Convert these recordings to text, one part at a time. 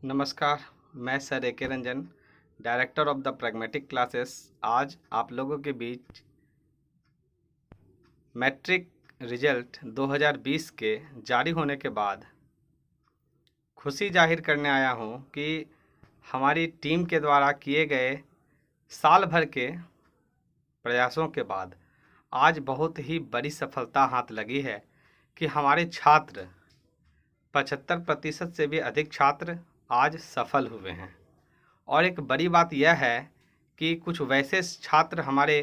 नमस्कार। मैं सर ए के Ranjan, director of the pragmatic classes. आज आप लोगों के बीच मैट्रिक रिजल्ट 2020 के जारी होने के बाद खुशी जाहिर करने आया हूं कि हमारी टीम के द्वारा किए गए साल भर के प्रयासों के बाद आज बहुत ही बड़ी सफलता हाथ लगी है कि हमारे छात्र 75% से भी अधिक छात्र आज सफल हुए हैं। और एक बड़ी बात यह है कि कुछ वैसे छात्र हमारे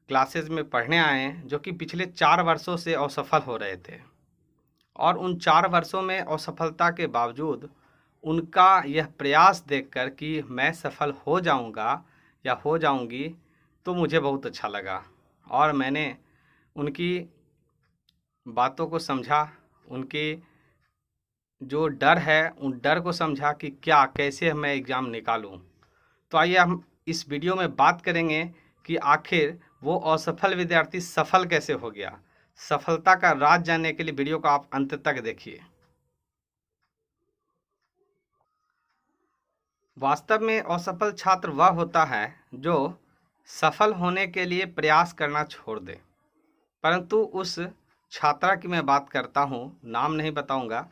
क्लासेस में पढ़ने आए हैं जो कि पिछले 4 वर्षों से असफल हो रहे थे, और उन 4 वर्षों में असफलता के बावजूद उनका यह प्रयास देखकर कि मैं सफल हो जाऊंगा या हो जाऊंगी, तो मुझे बहुत अच्छा लगा। और मैंने उनकी बातों को समझा, उनकी जो डर है उन डर को समझा कि क्या कैसे मैं एग्ज़ाम निकालूं। तो आइए हम इस वीडियो में बात करेंगे कि आखिर वो असफल विद्यार्थी सफल कैसे हो गया। सफलता का राज जानने के लिए वीडियो को आप अंत तक देखिए। वास्तव में असफल छात्र वह होता है जो सफल होने के लिए प्रयास करना छोड़ दे। परंतु उस छात्रा की मैं बात करता हूँ, नाम नहीं बताऊँगा।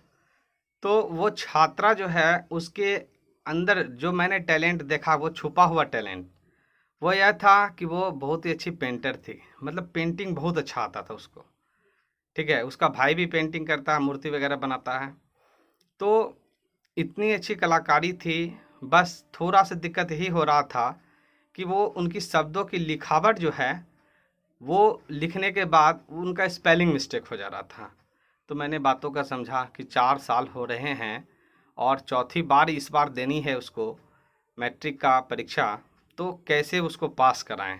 तो वो छात्रा जो है, उसके अंदर जो मैंने टैलेंट देखा, वो छुपा हुआ टैलेंट वो यह था कि वो बहुत ही अच्छी पेंटर थी। मतलब पेंटिंग बहुत अच्छा आता था उसको। ठीक है, उसका भाई भी पेंटिंग करता है, मूर्ति वगैरह बनाता है। तो इतनी अच्छी कलाकारी थी, बस थोड़ा सा दिक्कत यही हो रहा था कि वो उनकी शब्दों की लिखावट जो है, वो लिखने के बाद उनका स्पेलिंग मिस्टेक हो जा रहा था। तो मैंने बातों का समझा कि 4 साल हो रहे हैं और चौथी बार इस बार देनी है उसको मैट्रिक का परीक्षा, तो कैसे उसको पास कराएं।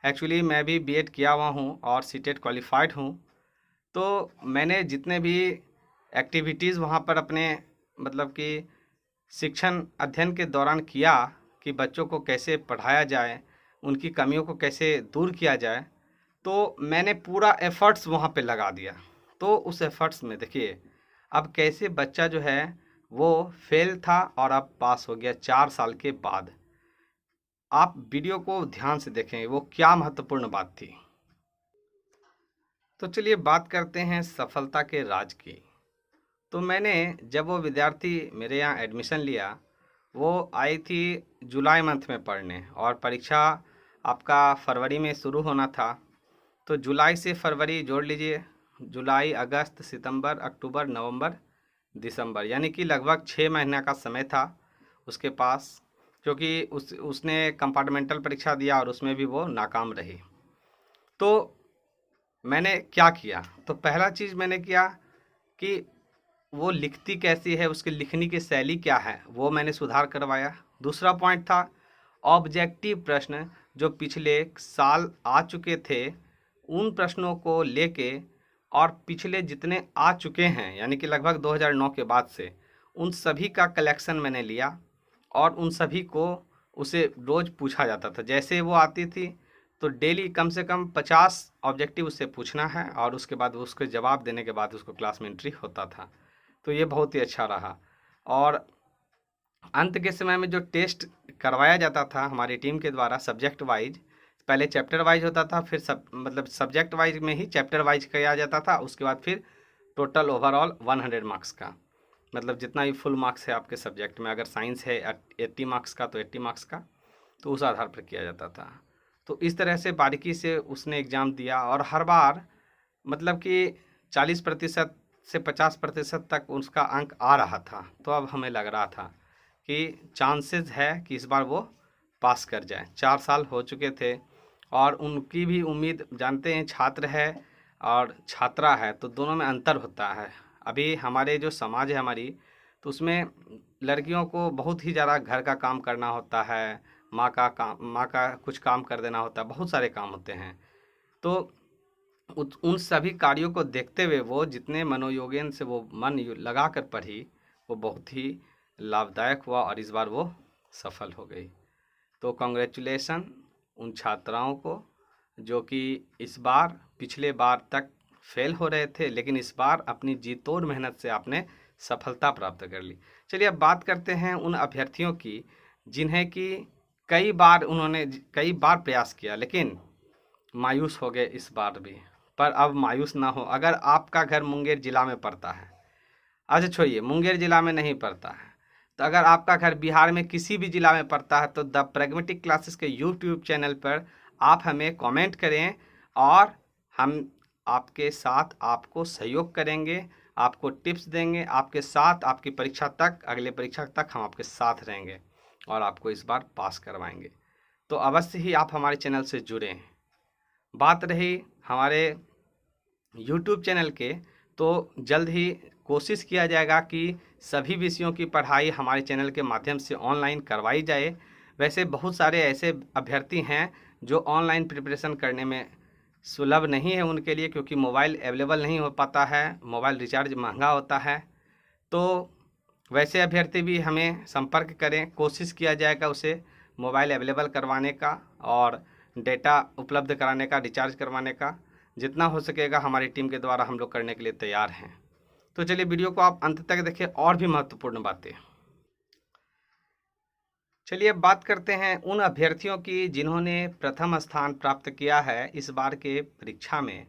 एक्चुअली मैं भी बीएड किया हुआ हूँ और सीटेट क्वालिफाइड हूँ। तो मैंने जितने भी एक्टिविटीज़ वहाँ पर अपने मतलब कि शिक्षण अध्ययन के दौरान किया कि बच्चों को कैसे पढ़ाया जाए, उनकी कमियों को कैसे दूर किया जाए, तो मैंने पूरा एफर्ट्स वहाँ पे लगा दिया। तो उस एफर्ट्स में देखिए अब कैसे बच्चा जो है वो फेल था और अब पास हो गया 4 साल के बाद। आप वीडियो को ध्यान से देखें, वो क्या महत्वपूर्ण बात थी। तो चलिए बात करते हैं सफलता के राज की। तो मैंने जब वो विद्यार्थी मेरे यहाँ एडमिशन लिया, वो आई थी जुलाई मंथ में पढ़ने, और परीक्षा आपका फरवरी में शुरू होना था। तो जुलाई से फरवरी जोड़ लीजिए, जुलाई, अगस्त, सितंबर, अक्टूबर, नवंबर, दिसंबर, यानी कि लगभग 6 महीने का समय था उसके पास। क्योंकि उसने कंपार्टमेंटल परीक्षा दिया और उसमें भी वो नाकाम रही। तो मैंने क्या किया, तो पहला चीज़ मैंने किया कि वो लिखती कैसी है, उसकी लिखने की शैली क्या है, वो मैंने सुधार करवाया। दूसरा पॉइंट था ऑब्जेक्टिव प्रश्न जो पिछले साल आ चुके थे, उन प्रश्नों को लेके और पिछले जितने आ चुके हैं यानी कि लगभग 2009 के बाद से, उन सभी का कलेक्शन मैंने लिया और उन सभी को उसे रोज़ पूछा जाता था। जैसे वो आती थी तो डेली कम से कम 50 ऑब्जेक्टिव उससे पूछना है, और उसके बाद उसके जवाब देने के बाद उसको क्लास में एंट्री होता था। तो ये बहुत ही अच्छा रहा। और अंत के समय में जो टेस्ट करवाया जाता था हमारी टीम के द्वारा सब्जेक्ट वाइज, पहले चैप्टर वाइज होता था, फिर मतलब सब्जेक्ट वाइज में ही चैप्टर वाइज किया जाता था, उसके बाद फिर टोटल ओवरऑल 100 मार्क्स का, मतलब जितना भी फुल मार्क्स है आपके सब्जेक्ट में, अगर साइंस है 80 मार्क्स का तो 80 मार्क्स का, तो उस आधार पर किया जाता था। तो इस तरह से बारीकी से उसने एग्ज़ाम दिया, और हर बार मतलब कि 40% से 50% तक उसका अंक आ रहा था। तो अब हमें लग रहा था कि चांसेस है कि इस बार वो पास कर जाए। 4 साल हो चुके थे और उनकी भी उम्मीद, जानते हैं छात्र है और छात्रा है तो दोनों में अंतर होता है। अभी हमारे जो समाज है हमारी, तो उसमें लड़कियों को बहुत ही ज़्यादा घर का काम करना होता है, माँ का कुछ काम कर देना होता है, बहुत सारे काम होते हैं। तो उन सभी कार्यों को देखते हुए वो जितने मनोयोगन से वो मन लगा कर पढ़ी, वो बहुत ही लाभदायक हुआ और इस बार वो सफल हो गई। तो कॉन्ग्रेचुलेसन उन छात्राओं को जो कि इस बार पिछले बार तक फेल हो रहे थे, लेकिन इस बार अपनी जी तोड़ मेहनत से आपने सफलता प्राप्त कर ली। चलिए अब बात करते हैं उन अभ्यर्थियों की जिन्हें कि कई बार प्रयास किया लेकिन मायूस हो गए इस बार भी। पर अब मायूस ना हो। अगर आपका घर मुंगेर जिला में पड़ता है, अच्छा छोड़िए मुंगेर जिला में नहीं पड़ता है, तो अगर आपका घर बिहार में किसी भी जिला में पड़ता है तो द प्रैग्मेटिक क्लासेस के यूट्यूब चैनल पर आप हमें कमेंट करें और हम आपके साथ आपको सहयोग करेंगे, आपको टिप्स देंगे, आपके साथ आपकी परीक्षा तक, अगले परीक्षा तक हम आपके साथ रहेंगे और आपको इस बार पास करवाएंगे। तो अवश्य ही आप हमारे चैनल से जुड़ें। बात रही हमारे यूट्यूब चैनल के, तो जल्द ही कोशिश किया जाएगा कि सभी विषयों की पढ़ाई हमारे चैनल के माध्यम से ऑनलाइन करवाई जाए। वैसे बहुत सारे ऐसे अभ्यर्थी हैं जो ऑनलाइन प्रिपरेशन करने में सुलभ नहीं है उनके लिए, क्योंकि मोबाइल अवेलेबल नहीं हो पाता है, मोबाइल रिचार्ज महंगा होता है। तो वैसे अभ्यर्थी भी हमें संपर्क करें, कोशिश किया जाएगा उसे मोबाइल अवेलेबल करवाने का और डेटा उपलब्ध कराने का, रिचार्ज करवाने का। जितना हो सकेगा हमारी टीम के द्वारा हम लोग करने के लिए तैयार हैं। तो चलिए वीडियो को आप अंत तक देखें और भी महत्वपूर्ण बातें। चलिए अब बात करते हैं उन अभ्यर्थियों की जिन्होंने प्रथम स्थान प्राप्त किया है इस बार के परीक्षा में।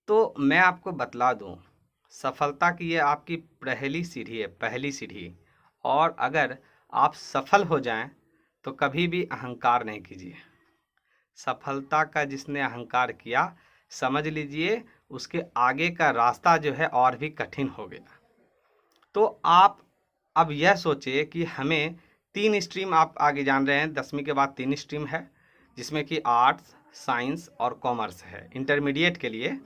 तो मैं आपको बतला दूं, सफलता की ये आपकी पहली सीढ़ी है, पहली सीढ़ी। और अगर आप सफल हो जाएं तो कभी भी अहंकार नहीं कीजिए। सफलता का जिसने अहंकार किया, समझ लीजिए उसके आगे का रास्ता जो है और भी कठिन हो गया। तो आप अब यह सोचिए कि हमें 3 स्ट्रीम, आप आगे जान रहे हैं 10वीं के बाद 3 स्ट्रीम है, जिसमें कि आर्ट्स, साइंस और कॉमर्स है इंटरमीडिएट के लिए,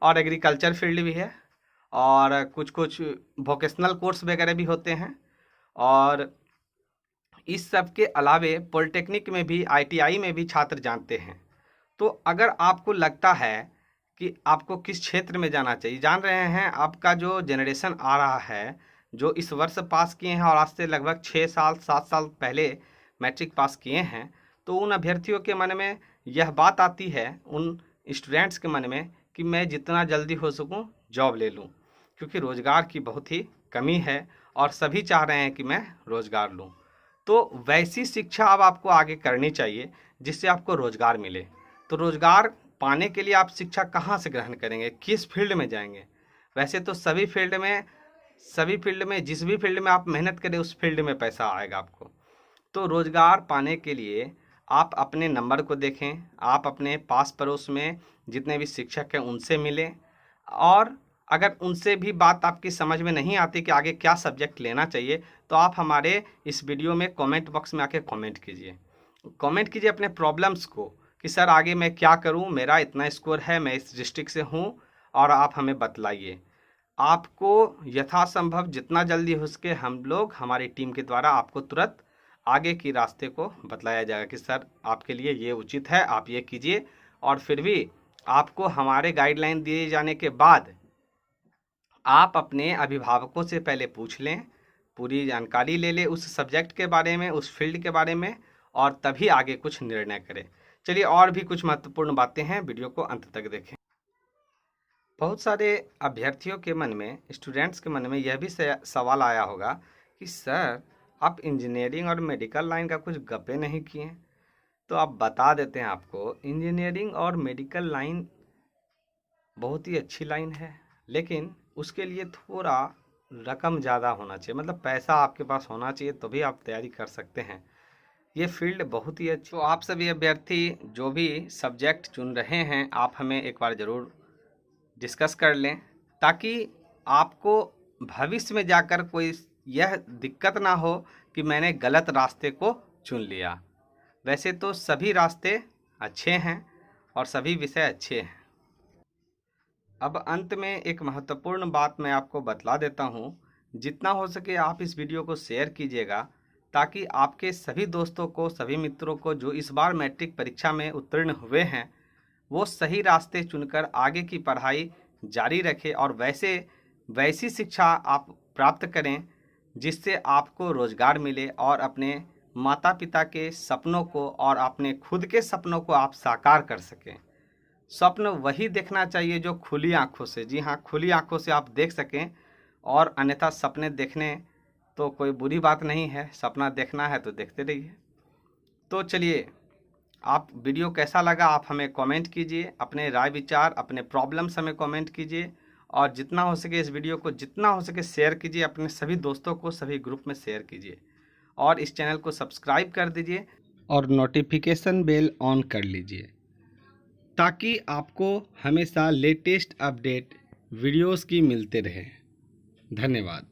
और एग्रीकल्चर फील्ड भी है, और कुछ कुछ वोकेशनल कोर्स वगैरह भी होते हैं। और इस सब के अलावे पॉलिटेक्निक में भी, आईटीआई में भी छात्र जानते हैं। तो अगर आपको लगता है कि आपको किस क्षेत्र में जाना चाहिए, जान रहे हैं आपका जो जनरेशन आ रहा है, जो इस वर्ष पास किए हैं और आज से लगभग 6 साल 7 साल पहले मैट्रिक पास किए हैं, तो उन अभ्यर्थियों के मन में यह बात आती है, उन स्टूडेंट्स के मन में, कि मैं जितना जल्दी हो सकूं जॉब ले लूं, क्योंकि रोज़गार की बहुत ही कमी है और सभी चाह रहे हैं कि मैं रोज़गार लूं। तो वैसी शिक्षा अब आपको आगे करनी चाहिए जिससे आपको रोज़गार मिले। तो रोज़गार पाने के लिए आप शिक्षा कहाँ से ग्रहण करेंगे, किस फील्ड में जाएंगे? वैसे तो सभी फील्ड में जिस भी फील्ड में आप मेहनत करें उस फील्ड में पैसा आएगा आपको। तो रोज़गार पाने के लिए आप अपने नंबर को देखें, आप अपने पास पड़ोस में जितने भी शिक्षक हैं उनसे मिलें, और अगर उनसे भी बात आपकी समझ में नहीं आती कि आगे क्या सब्जेक्ट लेना चाहिए, तो आप हमारे इस वीडियो में कमेंट बॉक्स में आके कमेंट कीजिए अपने प्रॉब्लम्स को, कि सर आगे मैं क्या करूं, मेरा इतना स्कोर है, मैं इस डिस्ट्रिक्ट से हूं, और आप हमें बतलाइए। आपको यथासंभव जितना जल्दी हो सके हम लोग, हमारी टीम के द्वारा आपको तुरंत आगे की रास्ते को बतलाया जाएगा कि सर आपके लिए ये उचित है, आप ये कीजिए। और फिर भी आपको हमारे गाइडलाइन दिए जाने के बाद आप अपने अभिभावकों से पहले पूछ लें, पूरी जानकारी ले लें उस सब्जेक्ट के बारे में, उस फील्ड के बारे में, और तभी आगे कुछ निर्णय करें। चलिए और भी कुछ महत्वपूर्ण बातें हैं, वीडियो को अंत तक देखें। बहुत सारे अभ्यर्थियों के मन में, स्टूडेंट्स के मन में यह भी सवाल आया होगा कि सर आप इंजीनियरिंग और मेडिकल लाइन का कुछ गप्पे नहीं किए। तो आप बता देते हैं आपको, इंजीनियरिंग और मेडिकल लाइन बहुत ही अच्छी लाइन है, लेकिन उसके लिए थोड़ा रकम ज़्यादा होना चाहिए, मतलब पैसा आपके पास होना चाहिए, तो भी आप तैयारी कर सकते हैं। ये फील्ड बहुत ही अच्छी। तो आप सभी अभ्यर्थी जो भी सब्जेक्ट चुन रहे हैं, आप हमें एक बार ज़रूर डिस्कस कर लें, ताकि आपको भविष्य में जाकर कोई यह दिक्कत ना हो कि मैंने गलत रास्ते को चुन लिया। वैसे तो सभी रास्ते अच्छे हैं और सभी विषय अच्छे हैं। अब अंत में एक महत्वपूर्ण बात मैं आपको बतला देता हूँ, जितना हो सके आप इस वीडियो को शेयर कीजिएगा, ताकि आपके सभी दोस्तों को, सभी मित्रों को जो इस बार मैट्रिक परीक्षा में उत्तीर्ण हुए हैं, वो सही रास्ते चुनकर आगे की पढ़ाई जारी रखें और वैसी शिक्षा आप प्राप्त करें जिससे आपको रोज़गार मिले और अपने माता पिता के सपनों को और अपने खुद के सपनों को आप साकार कर सकें। स्वप्न वही देखना चाहिए जो खुली आंखों से, जी हाँ, खुली आंखों से आप देख सकें और अन्यथा सपने देखने तो कोई बुरी बात नहीं है, सपना देखना है तो देखते रहिए। तो चलिए, आप वीडियो कैसा लगा आप हमें कमेंट कीजिए, अपने राय विचार, अपने प्रॉब्लम्स हमें कमेंट कीजिए, और जितना हो सके इस वीडियो को जितना हो सके शेयर कीजिए, अपने सभी दोस्तों को सभी ग्रुप में शेयर कीजिए, और इस चैनल को सब्सक्राइब कर दीजिए और नोटिफिकेशन बेल ऑन कर लीजिए, ताकि आपको हमेशा लेटेस्ट अपडेट वीडियोस की मिलते रहे। धन्यवाद।